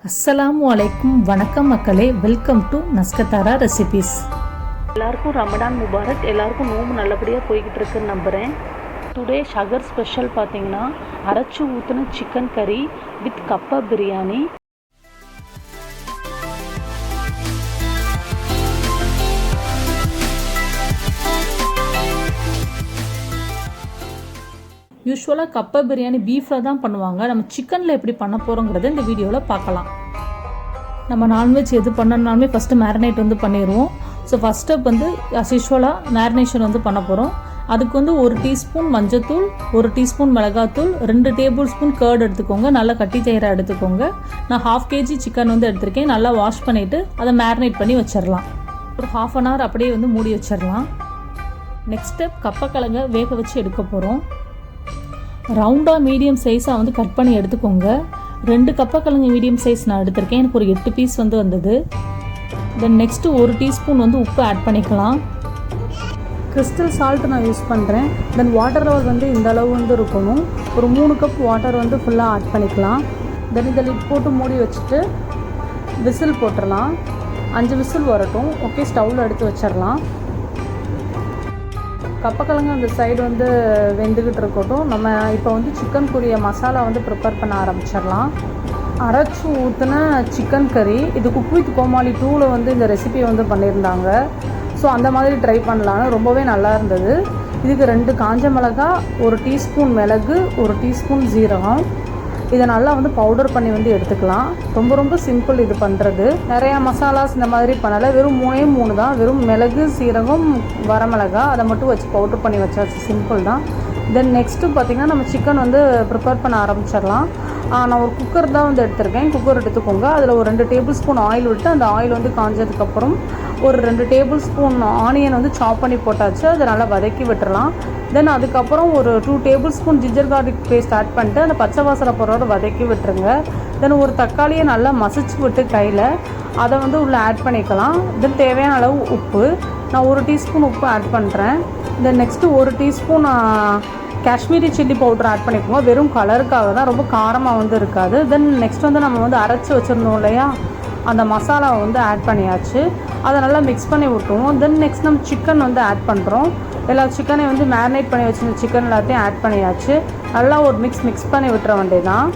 அஸ்ஸலாமு அலைக்கும். வணக்கம் மக்களே, வெல்கம் டு நஸ்கத்தாரா ரெசிபீஸ். எல்லாருக்கும் ரமடான் முபாரக். எல்லாருக்கும் நோம்பு நல்லபடியாக போய்கிட்டு இருக்குன்னு நம்புகிறேன். டுடே ஷகர் ஸ்பெஷல் பார்த்தீங்கன்னா அரச்சு ஊத்துன சிக்கன் கறி வித் கப்பா பிரியாணி. யூஸ்வலாக கப்பா பிரியாணி பீஃபில் தான் பண்ணுவாங்க. நம்ம சிக்கனில் எப்படி பண்ண போகிறோங்கிறத இந்த வீடியோவில் பார்க்கலாம். நம்ம நான்வெஜ் எது பண்ணனாலுமே ஃபஸ்ட்டு மேரினேட் பண்ணிடுவோம். ஸோ ஃபஸ்ட் ஸ்டெப் அஸ் யூஸ்வலாக மேரினேஷன் பண்ண போகிறோம். அதுக்கு 1 டீஸ்பூன் மஞ்சத்தூள், 1 டீஸ்பூன் மிளகாத்தூள், 2 டேபிள் ஸ்பூன் கர்ட் எடுத்துக்கோங்க. நல்லா கட்டி தயிராக எடுத்துக்கோங்க. நான் 1/2 kg சிக்கன் எடுத்திருக்கேன். நல்லா வாஷ் பண்ணிவிட்டு அதை மேரினேட் பண்ணி வச்சிடலாம். ஒரு 1/2 hour அப்படியே மூடி வச்சிடலாம். நெக்ஸ்ட் ஸ்டெப் கப்பக்கிழங்க வேக வச்சு எடுக்க போகிறோம். ரவுண்டாக மீடியம் சைஸாக கட் பண்ணி எடுத்துக்கோங்க. 2 கப்பக்கிழங்கு மீடியம் சைஸ் நான் எடுத்திருக்கேன். எனக்கு ஒரு 8 பீஸ் வந்தது. தென் நெக்ஸ்ட்டு 1 டீஸ்பூன் உப்பு ஆட் பண்ணிக்கலாம். கிறிஸ்டல் சால்ட் நான் யூஸ் பண்ணுறேன். தென் வாட்டர் லெவல் இந்த அளவு இருக்கணும். ஒரு 3 கப் வாட்டர் ஃபுல்லாக ஆட் பண்ணிக்கலாம். தென் இதை லிட் போட்டு மூடி வச்சுட்டு விசில் போட்டுடலாம். 5 விசில் வரட்டும். ஓகே, ஸ்டவ்வில் எடுத்து வச்சிடலாம். கப்பக்கிழங்கு அந்த சைடு வெந்துக்கிட்டு இருக்கட்டும். நம்ம இப்போ சிக்கனுக்குரிய மசாலா ப்ரிப்பேர் பண்ண ஆரம்பிச்சிடலாம். அரச்சு ஊற்றின சிக்கன் கறி, இது குக் வித் கோமாளி 2ல் இந்த ரெசிபி பண்ணியிருந்தாங்க. ஸோ அந்த மாதிரி ட்ரை பண்ணலான்னு ரொம்பவே நல்லா இருந்தது. இதுக்கு 2 காஞ்ச மிளகா, 1 டீஸ்பூன் மிளகு, 1 டீஸ்பூன் ஜீரகம், இதை நல்லா பவுடர் பண்ணி எடுத்துக்கலாம். ரொம்ப சிம்பிள் இது பண்ணுறது. நிறையா மசாலாஸ் இந்த மாதிரி பண்ணலை. வெறும் 3 தான். வெறும் மிளகு, சீரகம், வரமிளகா அதை மட்டும் வச்சு பவுடர் பண்ணி வச்சாச்சு. சிம்பிள் தான். தென் நெக்ஸ்ட்டு பார்த்திங்கன்னா நம்ம சிக்கன் ப்ரிப்பேர் பண்ண ஆரம்பிச்சிடலாம். நான் ஒரு குக்கர் தான் எடுத்திருக்கேன். குக்கர் எடுத்துக்கோங்க. அதில் ஒரு 2 டேபிள் ஸ்பூன் ஆயில் விட்டு அந்த ஆயில் காஞ்சதுக்கப்புறம் ஒரு 2 டேபிள் ஸ்பூன் ஆனியன் சாப் பண்ணி போட்டாச்சு. அதை நல்லா வதக்கி விட்டுறலாம். தென் அதுக்கப்புறம் ஒரு 2 tablespoon ginger garlic paste add பண்ணிட்டு அந்த பச்சை வாசனை போகிறத வதக்கி விட்டுருங்க. தென் ஒரு தக்காளியை நல்லா மசிச்சு விட்டு கையில் அதை உள்ளே ஆட் பண்ணிக்கலாம். தென் தேவையான அளவு உப்பு, நான் 1 டீஸ்பூன் உப்பு ஆட் பண்ணுறேன். Then next 1 teaspoon Kashmiri chilli powder add பண்ணிக்கோங்க. வெறும் கலருக்காக தான், ரொம்ப காரமாக இருக்காது. தென் நெக்ஸ்ட் நம்ம அரைச்சி வச்சுருந்தோம் இல்லையா, அந்த மசாலாவை ஆட் பண்ணியாச்சு. அதை நல்லா மிக்ஸ் பண்ணி விட்டுருவோம். தென் நெக்ஸ்ட் நம்ம சிக்கன் ஆட் பண்ணுறோம். எல்லா சிக்கனையும் மேரினேட் பண்ணி வச்சுருந்த சிக்கன் எல்லாத்தையும் ஆட் பண்ணியாச்சு. நல்லா ஒரு மிக்ஸ் பண்ணி விட்டுற வேண்டியதான்.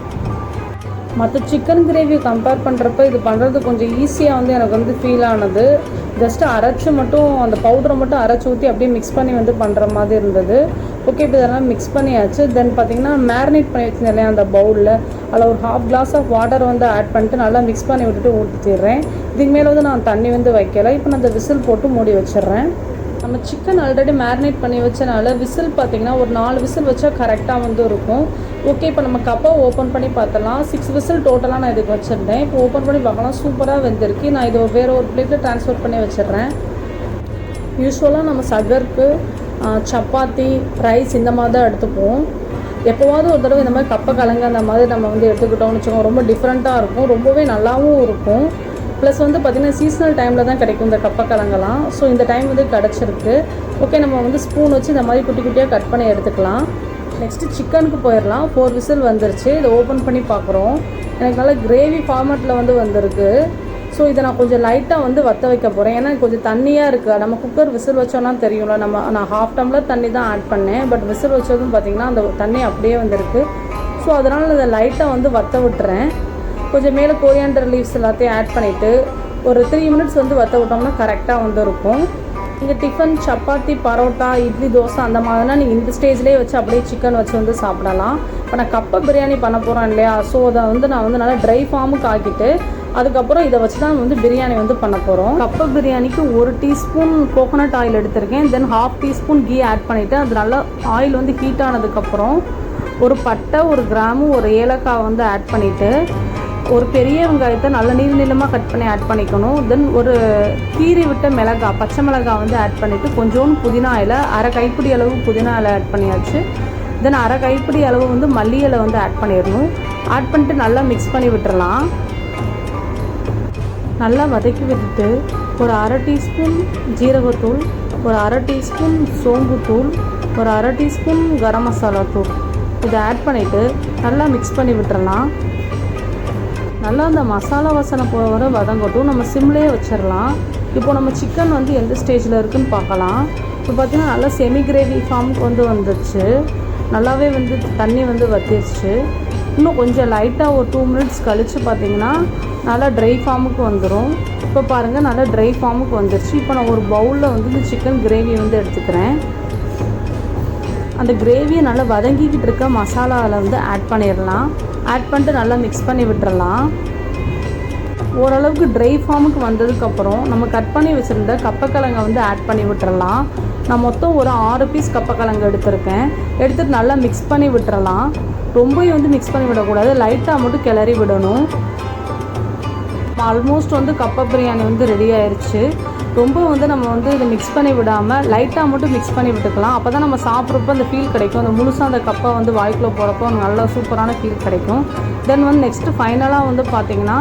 மற்ற சிக்கன் கிரேவி கம்பேர் பண்ணுறப்ப இது பண்ணுறது கொஞ்சம் ஈஸியாக எனக்கு ஃபீல் ஆனது. ஜஸ்ட்டு அரைச்சி மட்டும் அந்த பவுடரை மட்டும் அரைச்சி ஊற்றி அப்படியே மிக்ஸ் பண்ணி பண்ணுற மாதிரி இருந்தது. ஓகே, இப்போ இதெல்லாம் மிக்ஸ் பண்ணியாச்சு. தென் பார்த்திங்கன்னா மேரினேட் பண்ணி வச்சுருந்தேன் இல்லையா அந்த பவுலில், அதில் ஒரு 1/2 glass ஆஃப் வாட்டர் ஆட் பண்ணிட்டு நல்லா மிக்ஸ் பண்ணி விட்டுட்டு ஊற்றிடுறேன். இதுக்கு மேலே நான் தண்ணி வைக்கலை. இப்போ நான் அந்த விசில் போட்டு மூடி வச்சிடுறேன். நம்ம சிக்கன் ஆல்ரெடி மேரினேட் பண்ணி வச்சனால விசில் பார்த்திங்கன்னா ஒரு 4 விசில் வச்சா கரெக்டாக இருக்கும். ஓகே, இப்போ நம்ம கப்பை ஓப்பன் பண்ணி பார்த்தலாம். 6 விசில் டோட்டலாக நான் இதுக்கு வச்சுருந்தேன். இப்போ ஓப்பன் பண்ணி பார்க்கலாம். சூப்பராக வெந்திருக்கு. நான் இதை வேறு ஒரு பிளேட்டில் ட்ரான்ஸ்ஃபர் பண்ணி வச்சிடுறேன். யூஸ்வலாக நம்ம சகருக்கு சப்பாத்தி, ரைஸ் இந்த மாதிரி தான் எடுத்துப்போம். எப்போவாவது ஒரு தடவை இந்த மாதிரி கப்பக்கிழங்கு அந்த மாதிரி நம்ம எடுத்துக்கிட்டோம்னு வச்சுக்கோங்க, ரொம்ப டிஃப்ரெண்ட்டாக இருக்கும். ரொம்பவே நல்லாவும் இருக்கும். ப்ளஸ் பார்த்திங்கன்னா சீசனல் டைமில் தான் கிடைக்கும் இந்த கப்பக்கிழங்கெல்லாம். ஸோ இந்த டைம் கிடச்சிருக்கு. ஓகே, நம்ம ஸ்பூன் வச்சு இந்த மாதிரி குட்டி குட்டியாக கட் பண்ணி எடுத்துக்கலாம். நெக்ஸ்ட்டு சிக்கனுக்கு போயிடலாம். 4 விசில் வந்துருச்சு. இதை ஓப்பன் பண்ணி பார்க்குறோம். எனக்கு நல்லா கிரேவி ஃபார்மேட்டில் வந்திருக்கு. ஸோ இதை நான் கொஞ்சம் லைட்டாக வற்ற வைக்க போகிறேன். ஏன்னா கொஞ்சம் தண்ணியாக இருக்குது. நம்ம குக்கர் விசில் வச்சோன்னா தெரியும்ல, நான் 1/2 டம்ளர் தண்ணி தான் ஆட் பண்ணேன். பட் விசில் வச்சதும் பார்த்திங்கன்னா அந்த தண்ணி அப்படியே வந்திருக்கு. ஸோ அதனால் இதை லைட்டாக வற்ற விட்டுறேன். கொஞ்சம் மேலே கோரியாண்டர் லீவ்ஸ் எல்லாத்தையும் ஆட் பண்ணிவிட்டு ஒரு 3 மினிட்ஸ் வற்ற விட்டோம்னா கரெக்டாக இருக்கும். நீங்கள் டிஃபன், சப்பாத்தி, பரோட்டா, இட்லி, தோசை அந்த மாதிரினா நீங்கள் இந்த ஸ்டேஜ்லேயே வச்சு அப்படியே சிக்கன் வச்சு சாப்பிடலாம். இப்போ நான் கப்பா பிரியாணி பண்ண போகிறேன் இல்லையா, ஸோ அதை நான் நல்லா ட்ரை ஃபார்முக்கு ஆக்கிட்டு அதுக்கப்புறம் இதை வச்சு தான் பிரியாணி பண்ண போகிறோம். கப்பா பிரியாணிக்கு 1 டீஸ்பூன் கோகோனட் ஆயில் எடுத்திருக்கேன். தென் 1/2 டீஸ்பூன் கீ ஆட் பண்ணிவிட்டு அது நல்லா ஆயில் ஹீட் ஆனதுக்கப்புறம் ஒரு பட்டை, ஒரு கிராம்பு, ஒரு ஏலக்காய் ஆட் பண்ணிவிட்டு ஒரு பெரிய வெங்காயத்தை நல்ல நீளமாக கட் பண்ணி ஆட் பண்ணிக்கணும். தென் ஒரு கீறி விட்ட மிளகாய், பச்சை மிளகாய் ஆட் பண்ணிவிட்டு கொஞ்சோண்டு புதினா இலை, 1/2 கைப்பிடி அளவு புதினா இலை ஆட் பண்ணியாச்சு. தென் 1/2 கைப்பிடி அளவு மல்லி இலை ஆட் பண்ணிடணும். ஆட் பண்ணிட்டு நல்லா மிக்ஸ் பண்ணி விட்டுறலாம். நல்லா வதக்கி விட்டுட்டு ஒரு 1/2 டீஸ்பூன் ஜீரகத்தூள், ஒரு 1/2 டீஸ்பூன் சோம்புத்தூள், ஒரு 1/2 டீஸ்பூன் கரம் மசாலா தூள் இதை ஆட் பண்ணிவிட்டு நல்லா மிக்ஸ் பண்ணி விட்டுறலாம். நல்லா அந்த மசாலா வாசனை போகிற வதங்கட்டும். நம்ம சிம்லேயே வச்சிடலாம். இப்போ நம்ம சிக்கன் வந்து எந்த ஸ்டேஜில் இருக்குதுன்னு பார்க்கலாம். இப்போ பார்த்திங்கன்னா நல்லா செமி கிரேவி ஃபார்முக்கு வந்துடுச்சு. நல்லாவே வந்து தண்ணி வந்து வற்றிடுச்சு. இன்னும் கொஞ்சம் லைட்டாக ஒரு 2 மினிட்ஸ் கழித்து பார்த்திங்கன்னா நல்லா ட்ரை ஃபார்முக்கு வந்துடும். இப்போ பாருங்கள் நல்லா ட்ரை ஃபார்முக்கு வந்துடுச்சு. இப்போ நான் ஒரு பவுலில் வந்து இந்த சிக்கன் கிரேவி வந்து எடுத்துக்கிறேன். அந்த கிரேவியை நல்லா வதங்கிக்கிட்டு இருக்க மசாலாவில் வந்து ஆட் பண்ணிடலாம். ஆட் பண்ணிட்டு நல்லா மிக்ஸ் பண்ணி விட்டுறலாம். ஓரளவுக்கு ட்ரை ஃபார்முக்கு வந்ததுக்கப்புறம் நம்ம கட் பண்ணி வச்சுருந்த கப்பக்கிழங்கை வந்து ஆட் பண்ணி விட்டுறலாம். நான் மொத்தம் ஒரு 6 பீஸ் கப்பக்கிழங்கு எடுத்திருக்கேன். எடுத்துகிட்டு நல்லா மிக்ஸ் பண்ணி விட்டுறலாம். ரொம்பவும் வந்து மிக்ஸ் பண்ணி விடக்கூடாது, லைட்டாக மட்டும் கிளறி விடணும். ஆல்மோஸ்ட் வந்து கப்பா பிரியாணி வந்து ரெடி ஆயிடுச்சு. ரொம்ப வந்து நம்ம வந்து இதை மிக்ஸ் பண்ணி விடாமல் லைட்டாக மட்டும் மிக்ஸ் பண்ணி விட்டுக்கலாம். அப்போ தான் நம்ம சாப்பிட்றப்போ அந்த ஃபீல் கிடைக்கும். அந்த முழுசாக அந்த கப்பை வந்து வாய்க்குள்ளே போகிறப்போ நல்ல சூப்பரான ஃபீல் கிடைக்கும். தென் வந்து நெக்ஸ்ட்டு ஃபைனலாக வந்து பார்த்திங்கன்னா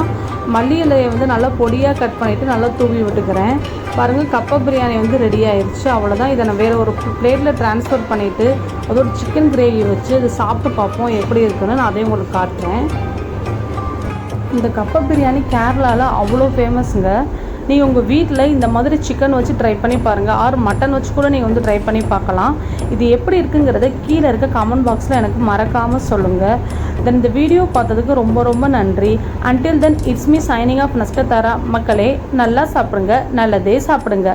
மல்லி இலையை வந்து நல்லா பொடியாக கட் பண்ணிவிட்டு நல்லா தூவி விட்டுக்கிறேன். பாருங்கள் கப்பா பிரியாணி வந்து ரெடி ஆயிடுச்சு. அவ்வளோதான். இதை நான் வேறு ஒரு பிளேட்டில் ட்ரான்ஸ்ஃபர் பண்ணிவிட்டு அதோட சிக்கன் கிரேவி வச்சு இதை சாப்பிட்டு பார்ப்போம் எப்படி இருக்குன்னு நான் அதையும் உங்களுக்கு காட்டுறேன். இந்த கப்பா பிரியாணி கேரளாவில் அவ்வளோ ஃபேமஸுங்க. நீங்கள் உங்கள் வீட்டில் இந்த மாதிரி சிக்கன் வச்சு ட்ரை பண்ணி பாருங்கள், ஆர் மட்டன் வச்சு கூட நீங்கள் வந்து ட்ரை பண்ணி பார்க்கலாம். இது எப்படி இருக்குங்கிறத கீழே இருக்க கமெண்ட் பாக்ஸில் எனக்கு மறக்காமல் சொல்லுங்கள். தென் இந்த வீடியோ பார்த்ததுக்கு ரொம்ப ரொம்ப நன்றி. Until then it's me signing off Nuskath. மக்களே நல்லா சாப்பிடுங்க, நல்லதே சாப்பிடுங்க.